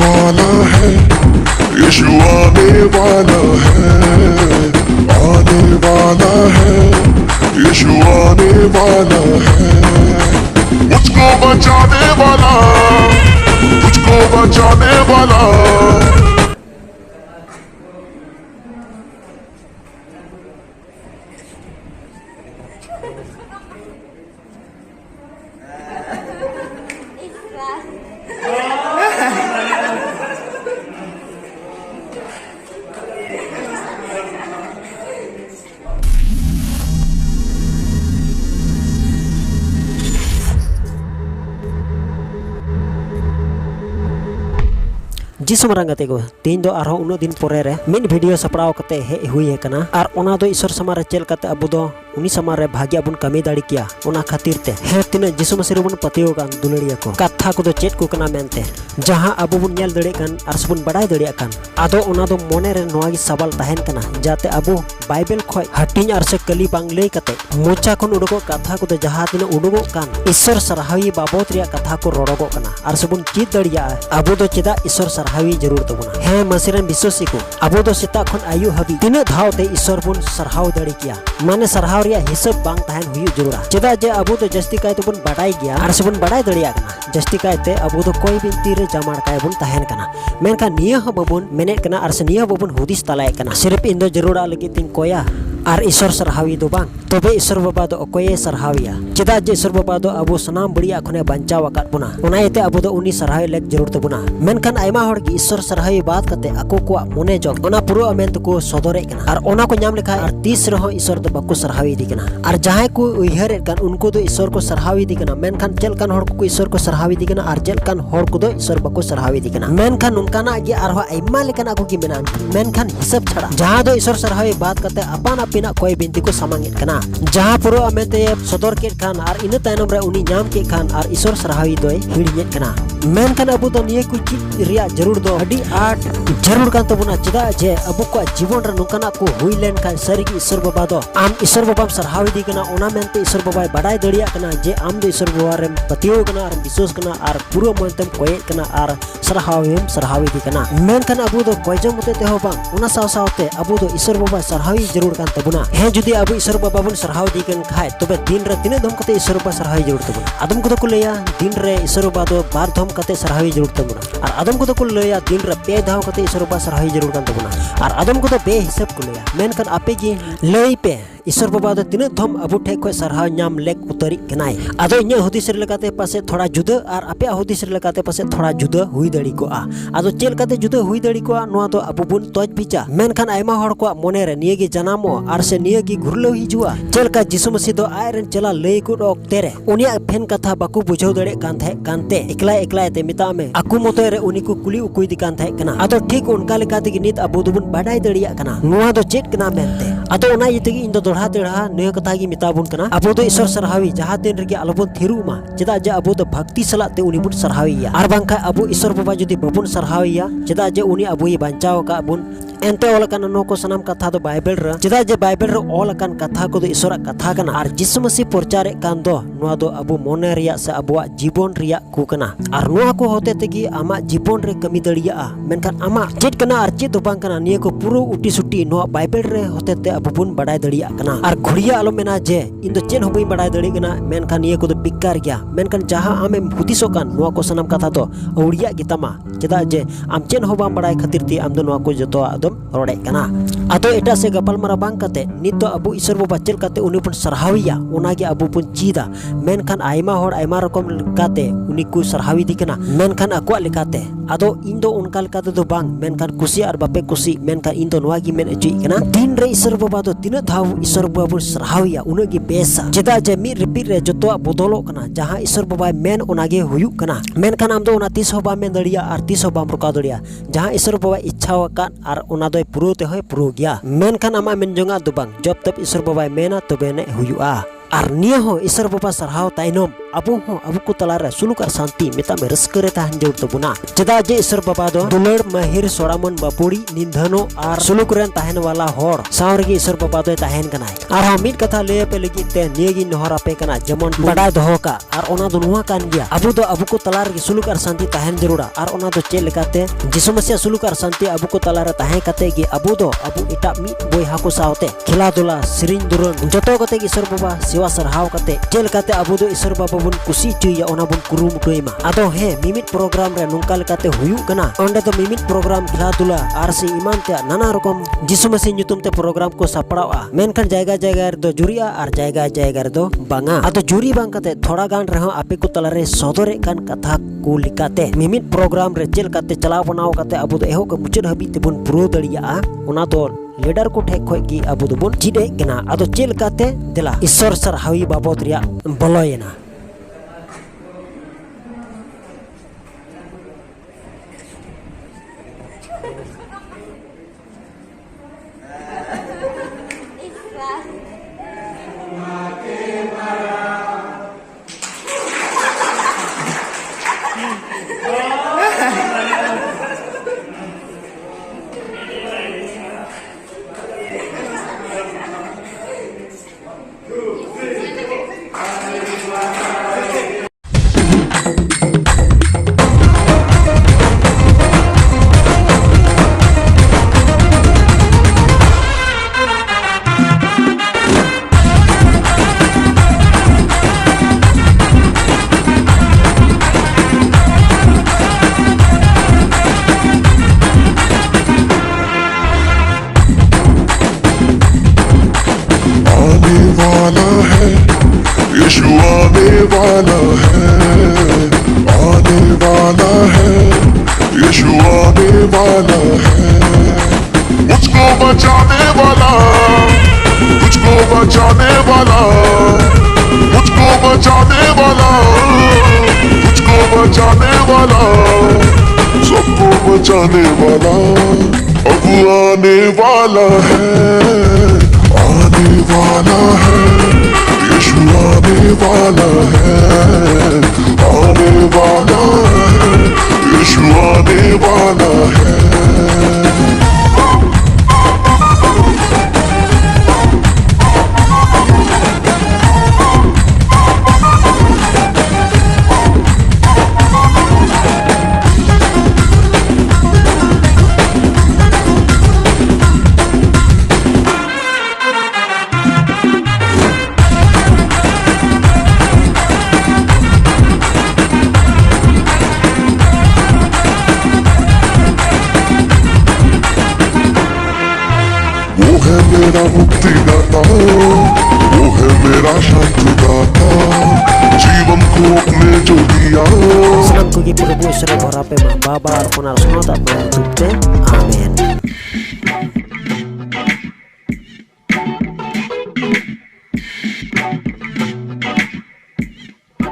वाला है, यीशु आने वाला है, आने वाला है, यीशु आने वाला है। मुझको बचाने वाला, मुझको बचाने वाला। जिस मरंग गते को तीन दो आरो उन दिन पोरे रे मिन वीडियो सपड़ाव कते हे हुई कना आर ओना दो ईश्वर समारे चेल कते अबु दो उनी समारे भाग्य बुन कमी दाड़ी किया ओना खातिर ते हे तिना जिसु मसीह बुन पतियो कान दुलड़िया को कथा को दो चेट को कना मेनते जहां अबु बुन नेल दड़े कान आर सबुन बड़ाई दड़िया कान आदो ओना दो मोने रे नोआ गी सवाल तहन कना जाते अबु बाइबल खोय हटिन आर से कली बांग लई कते मोचा कोन उडको कथा को दो जहां तिना उडुगो कान ईश्वर सरहावी बाबत रिया कथा को रोडगो कना आर सबुन चीत दड़िया अबु दो चेदा ईश्वर सरहावी जरूर तबुना हे मसीरन विश्वासी को अबु दो सेता खन आयु हबी तिना धावते ईश्वर बुन सरहाव दड़ी किया माने सरहाव रिया हिसाब बांग तहन हुई जरूरा चेदा जे अबु दो जस्ती काय तबुन बड़ाई गया आर सबुन बड़ाई दड़िया कना जस्ती कायते अबु दो कोई बिनती रे जमाड़ काय बुन तहन कना मेनका निया ह बबुन मेने कना आर से निया बबुन हुदिस तलाय कना सिर्फ इन दो जरूरा लगी तिन कोया आर ईश्वर सरहावी दो बांग तबे ईश्वर बाबा दो अकोये सरहाविया चेदा जे ईश्वर बाबा दो अबु सनाम बड़िया खने बंचाव आकाद बुना ओनायते अबु दो उनी सरहावी लेक जरूर तबुना मेनखान आयमा हड़ की ईश्वर सरहावी बात कते अको को मोने जग ओना पुरो अमेन को सदरे कना आर ओना को नाम लेखा आर 30 रहो ईश्वर दो बको सरहावी दी कना आर जहां को उयहर कान उनको दो ईश्वर को सरहावी दी कना मेनखान चेल कान हड़ को ईश्वर को सरहावी दी कना आर चेल कान हड़ को दो ईश्वर बको सरहावी दी कना मेनखान उनकाना गे आर हो आयमा लेकना को की मेनान मेनखान हिसाब छड़ा जहां दो ईश्वर सरहावी बात कते अपान अपिना कोई बिनती को सामांगित कना जहां पुरो अमेते सदर के खान आर इन तायनम रे उनी नाम के खान आर ईश्वर सरहावी दोय हिड़ियत कना मेनखान अबु दो निये को चित रिया जरूर दो अडी आट जरूर कान तबुना चेदा जे अबु को जीवन रे नुकाना को हुई लेन खान सरी की ईश्वर बाबा दो आम ईश्वर बाबा सरहावी दी कना ओना मेनते ईश्वर बाबा बड़ाई दड़िया कना जे आम दो ईश्वर बाबा रे पतियो कना आर विश्वास कना आर पुरो मनतम कोये कना आर सरहावी दी कना मेनखान अबु दो कोयजम मते ते हो बांग ओना साव सावते अबु दो ईश्वर बाबा सरहावी जरूर कान तबुना हे जुदी अबु ईश्वर बाबा बुन सरहाव दी कन खाय तबे दिन रे तिने धम कते ईश्वर बाबा सरहावी जरूर तबुना आदम को को लया दिन रे ईश्वर बाबा दो बार धम कते सरहावी जरूर तबुना आर आदम को को लया दिन रे पे धाव कते ईश्वर बाबा सरहावी जरूर कान तबुना आर आदम को तो बे हिसाब को लया मेनखान आपे जी लई पे ईश्वर बाबा दो तिना धम अबु ठे को सरहाव नाम लेक उतरी कनाय आदो इन्या हुदिस रे लगाते पासे थोड़ा जुदा आर आपे हुदिस रे लगाते पासे थोड़ा जुदा हुई दड़ी को आ आदो चेल काते जुदा हुई दड़ी को नोआ दो अबु बुन तोज बिचा मेनखान आयमा हड़ को मोने रे निये गे जनामो आर से निये गे घुरलो हिजुआ चेल का जिसु मसीह दो आयरन चला लई को ओक्ते रे उनिया फेन कथा बाकु बुझाव दड़े कान थे कानते एकला एकला ते मिता में आकु मोते रे उनी को कुली उकुई दी कान थे कना आदो ठीक उनका लेका ते नित अबु दुबुन बाडाई दड़िया कना नोआ दो चेट कना मेनते आदो ओना यते इन दो दोढ़ा तेढ़ा नया कथा की मिताबुन कना अबु दो ईश्वर सरहावी जहां दिन रे अलबुन थिरुमा चेदा जे अबु दो भक्ति सला ते उनी बुन सरहाविया आर बांखा अबु ईश्वर बाबा जदी बबुन सरहाविया चेदा जे उनी अबुई बांचाव का बुन एंते ओलकान नको सनाम कथा दो बाइबल रे चेदा जे बाइबल रे ओलकान कथा को दो ईश्वर कथा कना आर जिसु मसीह प्रचार कान दो नोआ दो अबु मोने रिया से अबुआ जीवन रिया को कना आर नोआ को होते तेगी आमा जीवन रे कमी दड़िया मेनखान आमा चेत कना आर चेत दो बांग कना निये को पुरो उटी सुटी नोआ बाइबल रे होते ते अबु बुन बड़ाई दड़िया कना आर घुड़िया आलो मेना जे इन दो चेन होबई बड़ाई दड़ी कना मेनखान निये को दो बिकार गया मेनखान जहां आमे हुदिसो कान नोआ को सनाम कथा दो औड़िया गितामा चेदा जे आम चेन हो बाम बड़ाई खातिर ती आम दो नोआ को जतो आदम रोड़े कना आदो एटा से गपल मारा बांग कते नित दो अबु ईश्वर बाबा चेल कते उनी पुन सरहाविया ओना गे अबु पुन चीदा मेनखान आयमा होड़ आयमा रकम लेकाते उनी को सरहावी दी कना मेनखान अकुआ लेकाते आदो इन दो उनका लेकाते दो बांग मेनखान कुसी आर बापे कुसी मेनखान इन दो नोआ गी मेन अजुई कना दिन रे ईश्वर बाबा दो तिना धाव ईश्वर बाबा बुन सरहाविया उना गे बेसा चेदा जे मी रिपीट रे जतो बदलो कना जहां ईश्वर बाबा मेन ओना गे हुयु कना मेनखान आम दो ओना 30 हो बा मेन दड़िया आर 30 हो बाम रुका दड़िया जहां ईश्वर बाबा इच्छा वकान आर ओना दो पुरो ते होय पुरो गया मेनखान आमा मेन जोंगा दो बांग जब तब ईश्वर बाबा मेना तबे ने हुयुआ Ar niya ho isar baba sarhaw tainom abu ho abu ko talara suluk ar santi meta me raskare tahan jauh tabuna cheda je isar baba do dular mahir soramon bapuri nindhano ar suluk ren tahen wala hor saur ge isar baba do tahen kanai ar ha mit katha le pe lagi te niegi nohara pe kana jemon badai doho ka ar ona do nuha kan dia abu do abu ko talar ge suluk ar santi tahen jarura ar ona do chel lekate jisu masya suluk ar santi abu ko talara tahen kate ge abu do abu eta mi boy hako saute khela dula sirin durun joto kate ge isar baba siwa sarhaw kate chel kate abu do isar baba bun kusi cuy ya ona bun kurum doima ado he mimit program re nungkal kate huyu kana onde to mimit program khela dula ar si iman te nana rokom jisu masih nyutum te program ko saprawa menkan jaiga jaiga do juria ar jaiga jaiga do banga ado juri bang kate thoda gan reho ape ko talare sodore kan katha ku likate mimit program re chel kate chalaw banaw kate abu do eho ko muchad habi te bun puro dariya ona do leader को ठेक खोई की अबू दुबुन चिडे कना अदो चेल काते दिला ईश्वर sir हावी बाबत रिया बलयना वाला है यीशु आने वाला है आने वाला है यीशु आने वाला है मुझको बचाने वाला तुझको बचाने वाला मुझको बचाने वाला तुझको बचाने वाला सबको बचाने वाला अब आने वाला है आने वाला है यीशु आने वाला है आने वाला है यीशु आने वाला है मेरा मुक्तिदाता वो है मेरा शांतिदाता जीवन को अपने जो दिया Salam kugi puro bu isra bora pe ma baba ar ponar sonata ma tutte amen